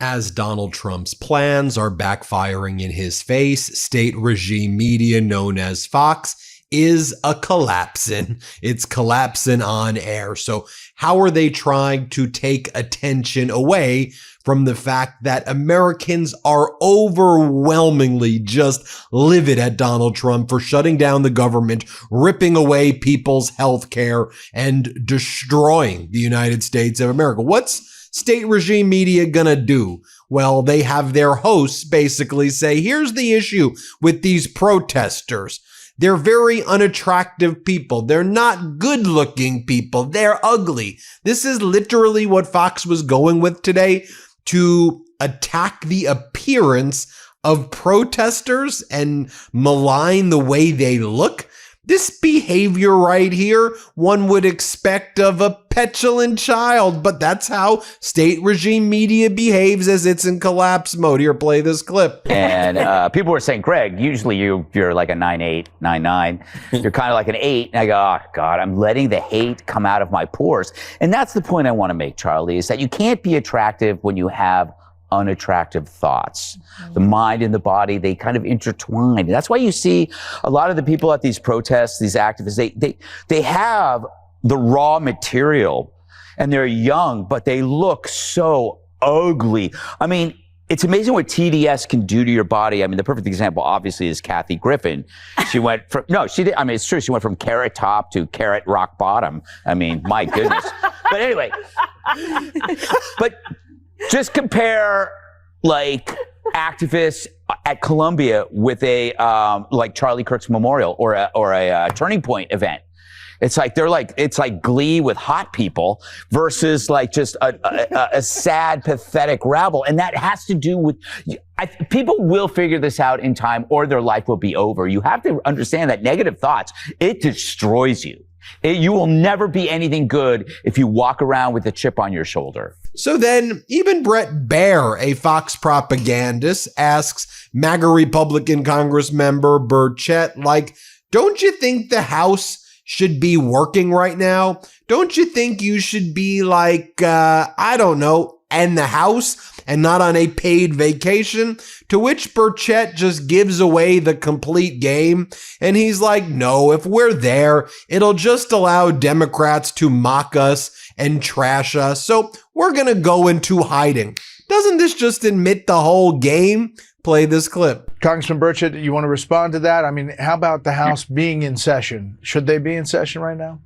As Donald Trump's plans are backfiring in his face, state regime media known as Fox is a collapsing. It's collapsing on air. So how are they trying to take attention away from the fact that Americans are overwhelmingly just livid at Donald Trump for shutting down the government, ripping away people's health care, and destroying the United States of America? What's state regime media gonna do? Well, they have their hosts basically say, here's the issue with these protesters. They're very unattractive people. They're not good-looking people. They're ugly. This is literally what Fox was going with today, to attack the appearance of protesters and malign the way they look. This behavior right here, one would expect of a petulant child, but that's how state regime media behaves as it's in collapse mode. Here, play this clip. And people were saying, Greg, usually you're like a 9.8, 9.9. You're kind of like an 8. And I go, oh, God, I'm letting the hate come out of my pores. And that's the point I want to make, Charlie, is that you can't be attractive when you have unattractive thoughts. The mind and the body, they kind of intertwine. And that's why you see a lot of the people at these protests, these activists, they have the raw material and they're young, but they look so ugly. I mean, it's amazing what TDS can do to your body. I mean, the perfect example, obviously, is Kathy Griffin. She went from, no, she did. I mean, it's true. She went from carrot top to carrot rock bottom. I mean, my goodness. But anyway, but just compare, like, activists at Columbia with a like Charlie Kirk's memorial or a Turning Point event. It's like it's like Glee with hot people versus like just a sad, pathetic rabble, and that has to do with people will figure this out in time, or their life will be over. You have to understand that negative thoughts, it destroys you. You will never be anything good if you walk around with a chip on your shoulder. So then even Bret Baier, a Fox propagandist, asks MAGA Republican Congress member Burchett, like, don't you think the House should be working right now? Don't you think you should be like, I don't know, in the House and not on a paid vacation? To which Burchett just gives away the complete game. And he's like, no, if we're there, it'll just allow Democrats to mock us and trash us. So we're going to go into hiding. Doesn't this just admit the whole game? Play this clip. Congressman Burchett, you want to respond to that? I mean, how about the House being in session? Should they be in session right now?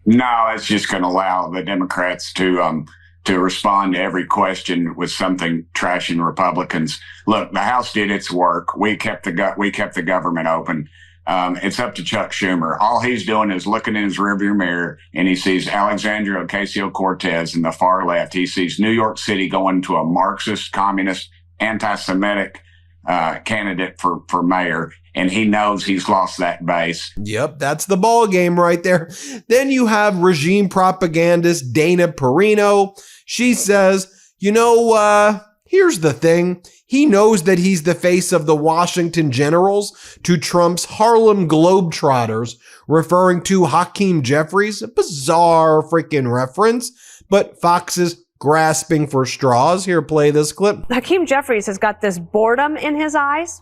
No, it's just going to allow the Democrats to respond to every question with something trashing Republicans. Look, the House did its work. We kept the government open. It's up to Chuck Schumer. All he's doing is looking in his rearview mirror, and he sees Alexandria Ocasio-Cortez in the far left. He sees New York City going to a Marxist, communist, anti-Semitic candidate for mayor, and he knows he's lost that base. Yep, that's the ball game right there. Then you have regime propagandist Dana Perino. She says, here's the thing. He knows that he's the face of the Washington Generals to Trump's Harlem Globetrotters, referring to Hakeem Jeffries, a bizarre freaking reference, but Fox is grasping for straws. Here, play this clip. Hakeem Jeffries has got this boredom in his eyes.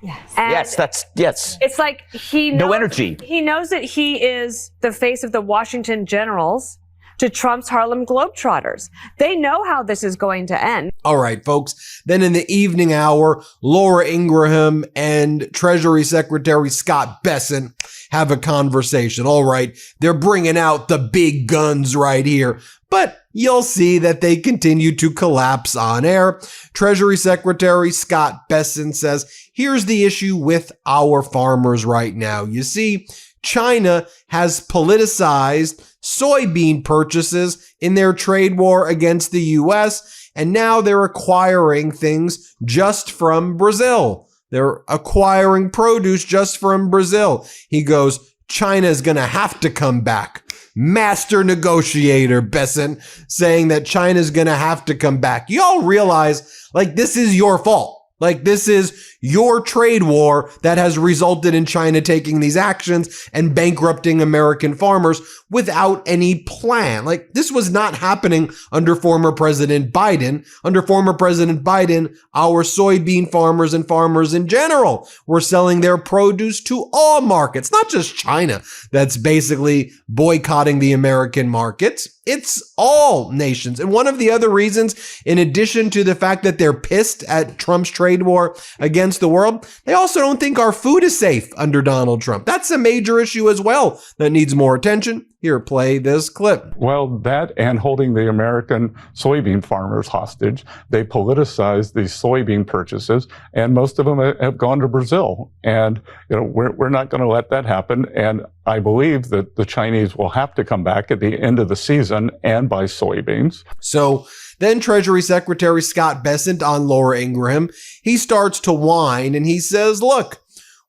Yes. Yes. It's like no energy. He knows that he is the face of the Washington Generals to Trump's Harlem Globetrotters. They know how this is going to end. All right, folks. Then in the evening hour, Laura Ingraham and Treasury Secretary Scott Bessent have a conversation. All right, they're bringing out the big guns right here. But you'll see that they continue to collapse on air. Treasury Secretary Scott Bessent says, here's the issue with our farmers right now. You see, China has politicized soybean purchases in their trade war against the U.S., and now they're acquiring things just from Brazil. They're acquiring produce just from Brazil. He goes, China's going to have to come back. Master negotiator Bessent saying that China's going to have to come back. Y'all realize, like, this is your fault. Like, this is your trade war that has resulted in China taking these actions and bankrupting American farmers without any plan. Like, this was not happening under former President Biden. Under former President Biden, our soybean farmers and farmers in general were selling their produce to all markets, not just China that's basically boycotting the American markets. It's all nations. And one of the other reasons, in addition to the fact that they're pissed at Trump's trade war against the world, they also don't think our food is safe under Donald Trump. That's a major issue as well that needs more attention. Here, play this clip. Well, that and holding the American soybean farmers hostage, they politicized these soybean purchases, and most of them have gone to Brazil. And we're not going to let that happen. And I believe that the Chinese will have to come back at the end of the season and buy soybeans. So then Treasury Secretary Scott Bessent on Laura Ingraham, he starts to whine and he says, look,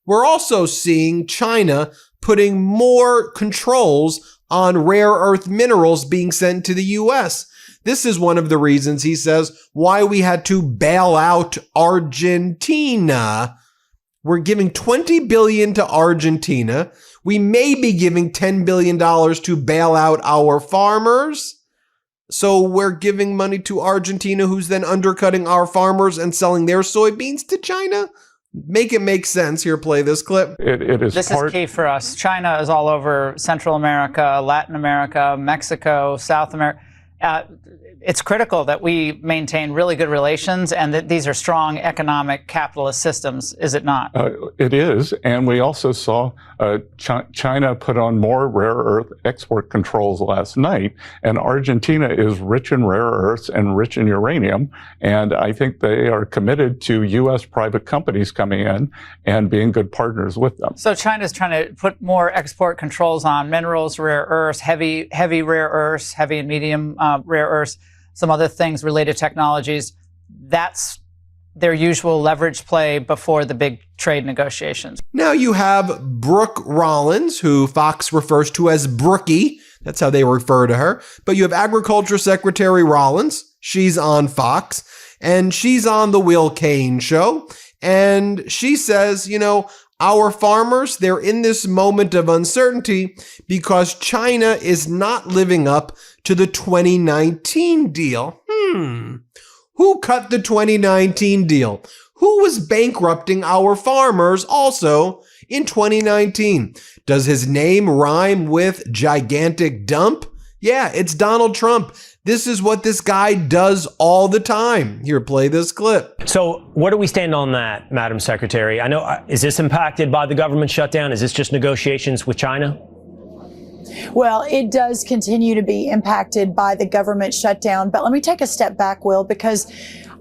we're also seeing China putting more controls on rare earth minerals being sent to the U.S. This is one of the reasons, he says, why we had to bail out Argentina. We're giving $20 billion to Argentina. We may be giving $10 billion to bail out our farmers. So we're giving money to Argentina, who's then undercutting our farmers and selling their soybeans to China. Make it make sense. Here, play this clip. This is key for us. China is all over Central America, Latin America, Mexico, South America. It's critical that we maintain really good relations and that these are strong economic capitalist systems, is it not? It is. And we also saw China put on more rare earth export controls last night. And Argentina is rich in rare earths and rich in uranium. And I think they are committed to U.S. private companies coming in and being good partners with them. So China's trying to put more export controls on minerals, rare earths, heavy rare earths, heavy and medium rare earths, some other things, related technologies. That's their usual leverage play before the big trade negotiations. Now you have Brooke Rollins, who Fox refers to as Brookie. That's how they refer to her. But you have Agriculture Secretary Rollins. She's on Fox. And she's on the Will Cain show. And she says, our farmers, they're in this moment of uncertainty because China is not living up to the 2019 deal. Who cut the 2019 deal? Who was bankrupting our farmers also in 2019? Does his name rhyme with gigantic dump? Yeah, it's Donald Trump. This is what this guy does all the time. Here, play this clip. So where do we stand on that, Madam Secretary? I know, is this impacted by the government shutdown? Is this just negotiations with China? Well, it does continue to be impacted by the government shutdown. But let me take a step back, Will, because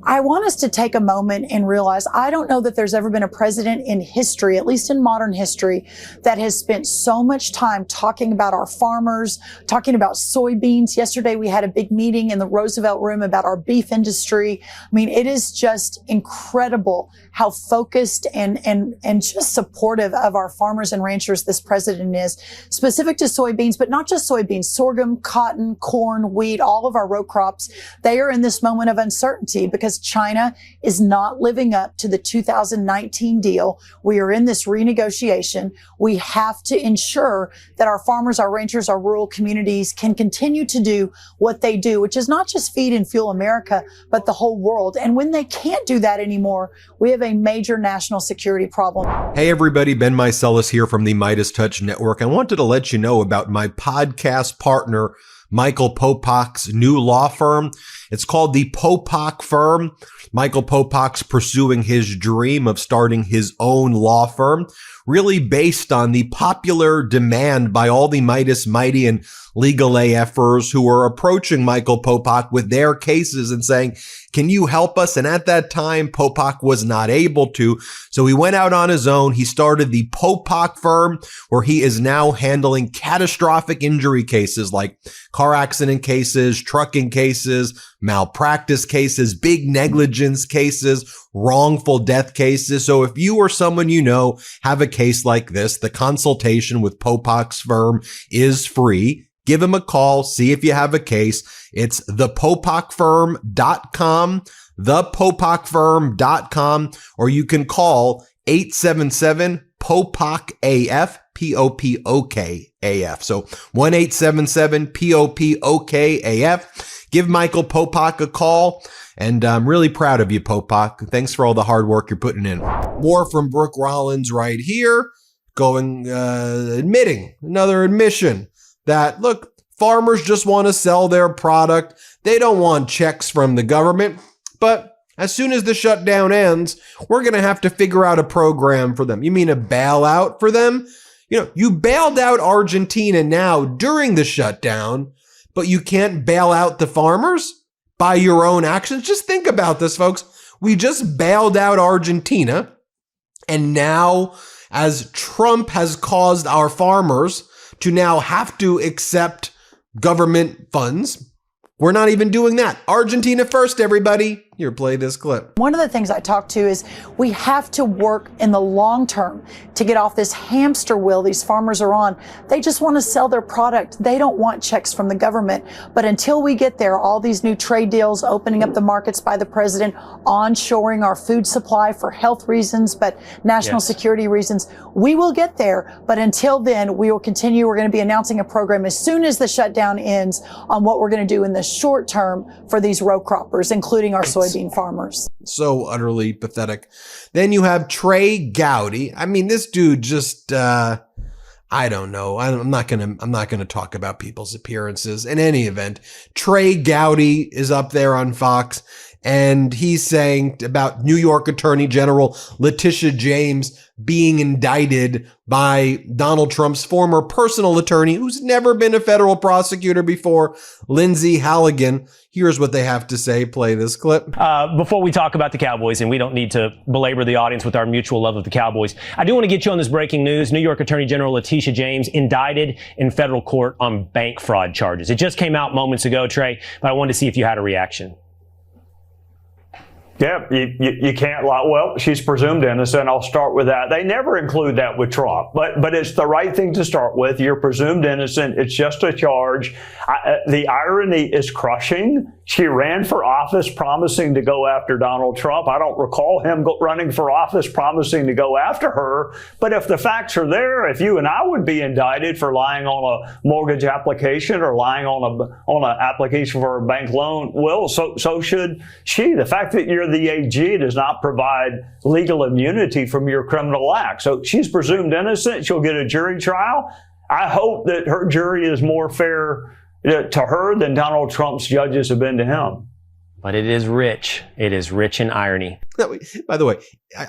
I want us to take a moment and realize I don't know that there's ever been a president in history, at least in modern history, that has spent so much time talking about our farmers, talking about soybeans. Yesterday, we had a big meeting in the Roosevelt Room about our beef industry. I mean, it is just incredible how focused and just supportive of our farmers and ranchers this president is, specific to soybeans, but not just soybeans, sorghum, cotton, corn, wheat, all of our row crops. They are in this moment of uncertainty because China is not living up to the 2019 deal. We are in this renegotiation. We have to ensure that our farmers, our ranchers, our rural communities can continue to do what they do, which is not just feed and fuel America, but the whole world. And when they can't do that anymore, we have a major national security problem. Hey everybody, Ben Meiselas here from the MeidasTouch Network. I wanted to let you know about my podcast partner, Michael Popak's new law firm. It's called the Popak Firm. Michael Popak's pursuing his dream of starting his own law firm, really based on the popular demand by all the Meidas Mighty and legal AFers who are approaching Michael Popak with their cases and saying, can you help us? And at that time, Popak was not able to. So he went out on his own. He started the Popak Firm, where he is now handling catastrophic injury cases like car accident cases, trucking cases, malpractice cases, big negligence cases, wrongful death cases. So if you or someone you know have a case like this, the consultation with Popak's firm is free. Give him a call. See if you have a case. It's thepopakfirm.com, thepopakfirm.com, or you can call 877-POPOK-AF, POPOK-AF. So 1-877-POPOK-AF. Give Michael Popak a call. And I'm really proud of you, Popak. Thanks for all the hard work you're putting in. More from Brooke Rollins right here, admitting, another admission that, look, farmers just want to sell their product. They don't want checks from the government. But as soon as the shutdown ends, we're going to have to figure out a program for them. You mean a bailout for them? You know, you bailed out Argentina now during the shutdown, but you can't bail out the farmers by your own actions. Just think about this, folks. We just bailed out Argentina, and now as Trump has caused our farmers to now have to accept government funds, we're not even doing that. Argentina first, everybody. Here, play this clip. One of the things I talk to is we have to work in the long term to get off this hamster wheel these farmers are on. They just want to sell their product. They don't want checks from the government. But until we get there, all these new trade deals, opening up the markets by the president, onshoring our food supply for health reasons, but national security reasons, we will get there. But until then, we will continue. We're going to be announcing a program as soon as the shutdown ends on what we're going to do in the short term for these row croppers, including our soybean farmers. So utterly pathetic. Then you have Trey Gowdy. I mean, this dude just, I don't know. I'm not gonna talk about people's appearances. In any event, Trey Gowdy is up there on Fox, and he's saying about New York Attorney General Letitia James being indicted by Donald Trump's former personal attorney, who's never been a federal prosecutor before, Lindsay Halligan. Here's what they have to say. Play this clip. Before we talk about the Cowboys, and we don't need to belabor the audience with our mutual love of the Cowboys, I do want to get you on this breaking news. New York Attorney General Letitia James indicted in federal court on bank fraud charges. It just came out moments ago, Trey, but I wanted to see if you had a reaction. Yeah, you can't lie. Well, she's presumed innocent. I'll start with that. They never include that with Trump, but it's the right thing to start with. You're presumed innocent. It's just a charge. The irony is crushing. She ran for office promising to go after Donald Trump. I don't recall him running for office promising to go after her. But if the facts are there, if you and I would be indicted for lying on a mortgage application or lying on an application for a bank loan, well, so should she. The fact that you're the AG does not provide legal immunity from your criminal act. So she's presumed innocent. She'll get a jury trial. I hope that her jury is more fair to her than Donald Trump's judges have been to him. But it is rich. It is rich in irony. By the way,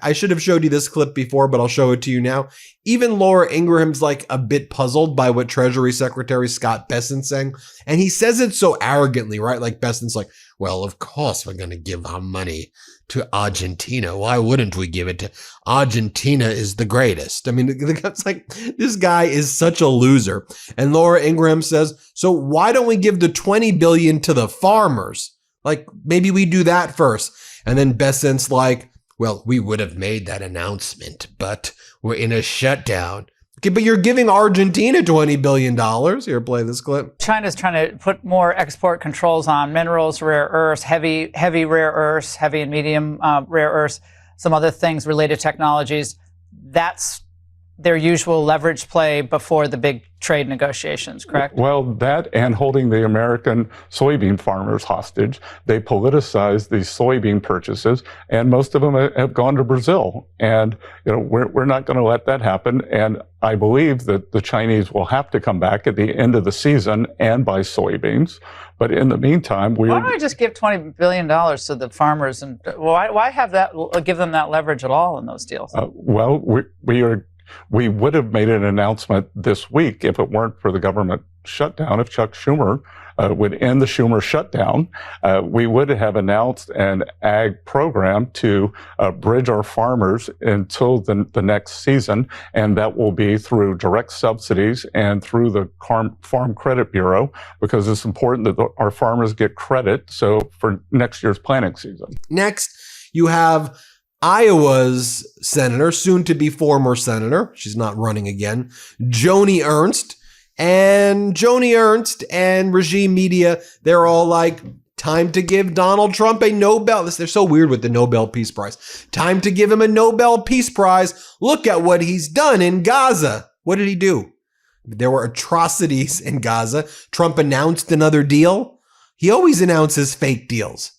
I should have showed you this clip before, but I'll show it to you now. Even Laura Ingraham's like a bit puzzled by what Treasury Secretary Scott Bessent's saying. And he says it so arrogantly, right? Like Bessent's like, well, of course we're going to give our money to Argentina. Why wouldn't we give it to Argentina is the greatest? I mean, it's like, this guy is such a loser. And Laura Ingraham says, so why don't we give the $20 billion to the farmers? Like, maybe we do that first. And then Bessent's like, well, we would have made that announcement, but we're in a shutdown. Okay, but you're giving Argentina $20 billion. Here, play this clip. China's trying to put more export controls on minerals, rare earths, heavy rare earths, heavy and medium rare earths, some other things, related technologies. That's their usual leverage play before the big trade negotiations, correct? Well, that and holding the American soybean farmers hostage. They politicized these soybean purchases, and most of them have gone to Brazil. And we're not going to let that happen. And I believe that the Chinese will have to come back at the end of the season and buy soybeans. But in the meantime, why don't I just give $20 billion to the farmers? And why have that? Give them that leverage at all in those deals? Well, we would have made an announcement this week if it weren't for the government shutdown. If Chuck Schumer would end the Schumer shutdown, we would have announced an ag program to bridge our farmers until the next season, and that will be through direct subsidies and through the Farm Credit Bureau, because it's important that our farmers get credit for next year's planting season. Next, you have Iowa's senator, soon to be former senator, she's not running again, Joni Ernst. And Joni Ernst and regime media, they're all like, Time to give Donald Trump a Nobel. They're so weird with the Nobel Peace Prize. Time to give him a Nobel Peace Prize. Look at what he's done in Gaza. What did he do? There were atrocities in Gaza. Trump announced another deal. He always announces fake deals.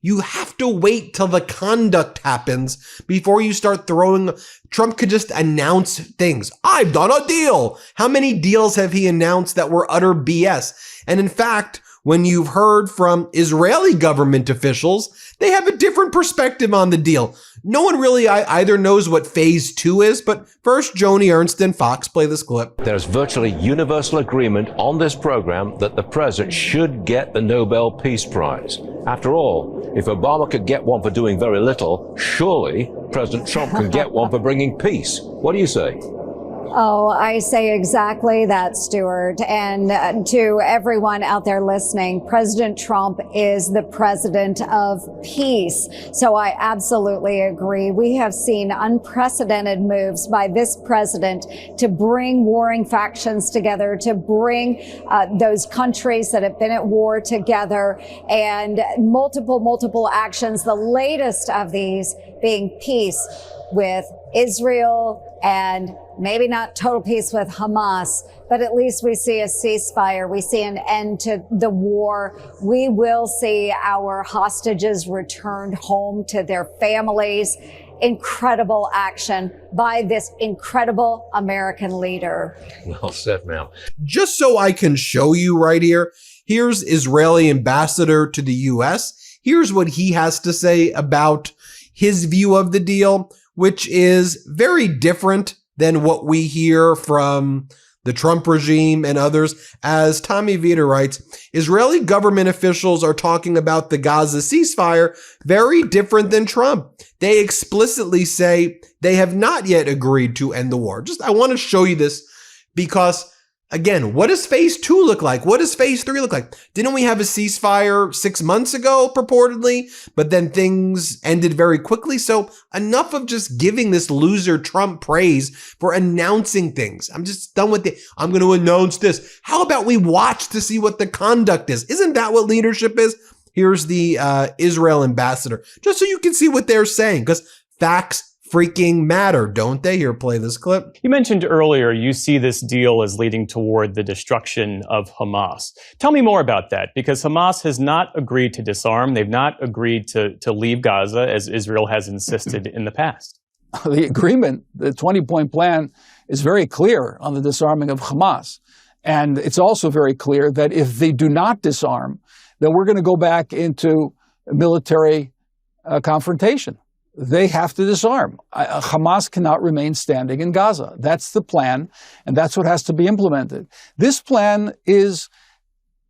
You have to wait till the conduct happens before you start throwing. Trump could just announce things. I've done a deal. How many deals have he announced that were utter BS? And in fact, when you've heard from Israeli government officials, they have a different perspective on the deal. No one really either knows what phase 2 is, but first, Joni Ernst and Fox, play this clip. There's virtually universal agreement on this program that the president should get the Nobel Peace Prize. After all, if Obama could get one for doing very little, surely President Trump can get one for bringing peace. What do you say? Oh, I say exactly that, Stuart. And to everyone out there listening, President Trump is the president of peace. So I absolutely agree. We have seen unprecedented moves by this president to bring warring factions together, to bring those countries that have been at war together, and multiple actions. The latest of these being peace with Israel, and maybe not total peace with Hamas, but at least we see a ceasefire. We see an end to the war. We will see our hostages returned home to their families. Incredible action by this incredible American leader. Well said, ma'am. Just so I can show you right here, here's Israeli ambassador to the U.S. Here's what he has to say about his view of the deal, which is very different than what we hear from the Trump regime and others. As Tommy Vita writes, Israeli government officials are talking about the Gaza ceasefire very different than Trump. They explicitly say they have not yet agreed to end the war. I want to show you this because, again, what does phase 2 look like? What does phase 3 look like? Didn't we have a ceasefire 6 months ago, purportedly? But then things ended very quickly. So enough of just giving this loser Trump praise for announcing things. I'm just done with it. I'm going to announce this. How about we watch to see what the conduct is? Isn't that what leadership is? Here's the Israel ambassador, just so you can see what they're saying, because facts freaking matter, don't they? Here, play this clip. You mentioned earlier you see this deal as leading toward the destruction of Hamas. Tell me more about that, because Hamas has not agreed to disarm. They've not agreed to leave Gaza, as Israel has insisted in the past. The agreement, the 20-point plan, is very clear on the disarming of Hamas. And it's also very clear that if they do not disarm, then we're going to go back into military confrontation. They have to disarm. Hamas cannot remain standing in Gaza. That's the plan, and that's what has to be implemented. This plan is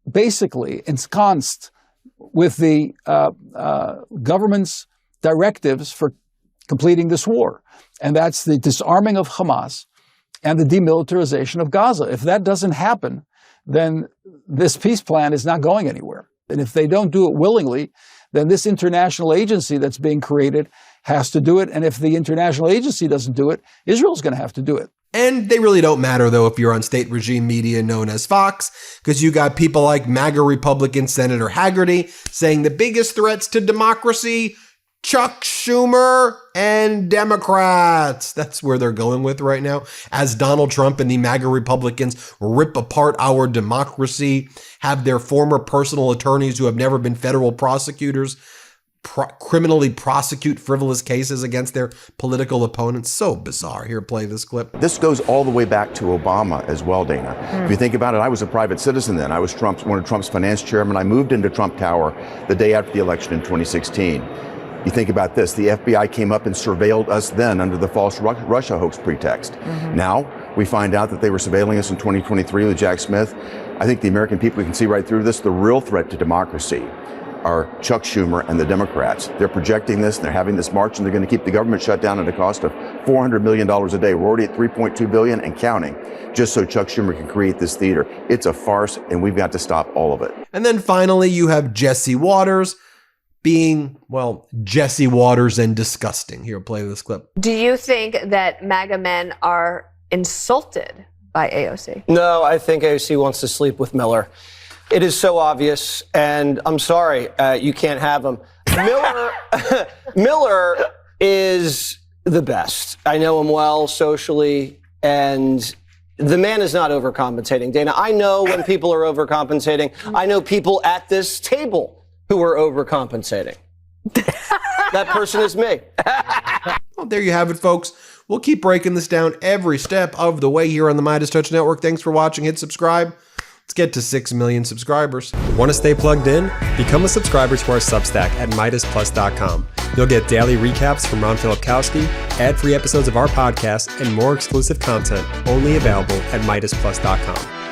basically ensconced with the government's directives for completing this war, and that's the disarming of Hamas and the demilitarization of Gaza. If that doesn't happen, then this peace plan is not going anywhere. And if they don't do it willingly, then this international agency that's being created has to do it. And if the international agency doesn't do it, Israel's going to have to do it. And they really don't matter, though, if you're on state regime media known as Fox, because you got people like MAGA Republican Senator Haggerty saying the biggest threats to democracy, Chuck Schumer and Democrats. That's where they're going with right now. As Donald Trump and the MAGA Republicans rip apart our democracy, have their former personal attorneys who have never been federal prosecutors criminally prosecute frivolous cases against their political opponents. So bizarre. Here, play this clip. This goes all the way back to Obama as well, Dana. If you think about it, I was a private citizen then. I was one of Trump's finance chairmen. I moved into Trump Tower the day after the election in 2016. You think about this, the FBI came up and surveilled us then under the false Russia hoax pretext. Now we find out that they were surveilling us in 2023 with Jack Smith. I think the American people can see right through this. The real threat to democracy are Chuck Schumer and the Democrats. They're projecting this, and they're having this march, and they're going to keep the government shut down at a cost of $400 million a day. We're already at $3.2 billion and counting, just so Chuck Schumer can create this theater. It's a farce, and we've got to stop all of it. And then finally, you have Jesse Waters being, well, Jesse Waters and disgusting. Here, play this clip. Do you think that MAGA men are insulted by AOC? No, I think AOC wants to sleep with Miller. It is so obvious, and I'm sorry, you can't have him. Miller is the best. I know him well socially, and the man is not overcompensating. Dana, I know when people are overcompensating. I know people at this table who are overcompensating. That person is me. Well, there you have it, folks. We'll keep breaking this down every step of the way here on the MeidasTouch Network. Thanks for watching. Hit subscribe. Let's get to 6 million subscribers. Want to stay plugged in? Become a subscriber to our Substack at MeidasPlus.com. You'll get daily recaps from Ron Filipkowski, ad-free episodes of our podcast, and more exclusive content only available at MeidasPlus.com.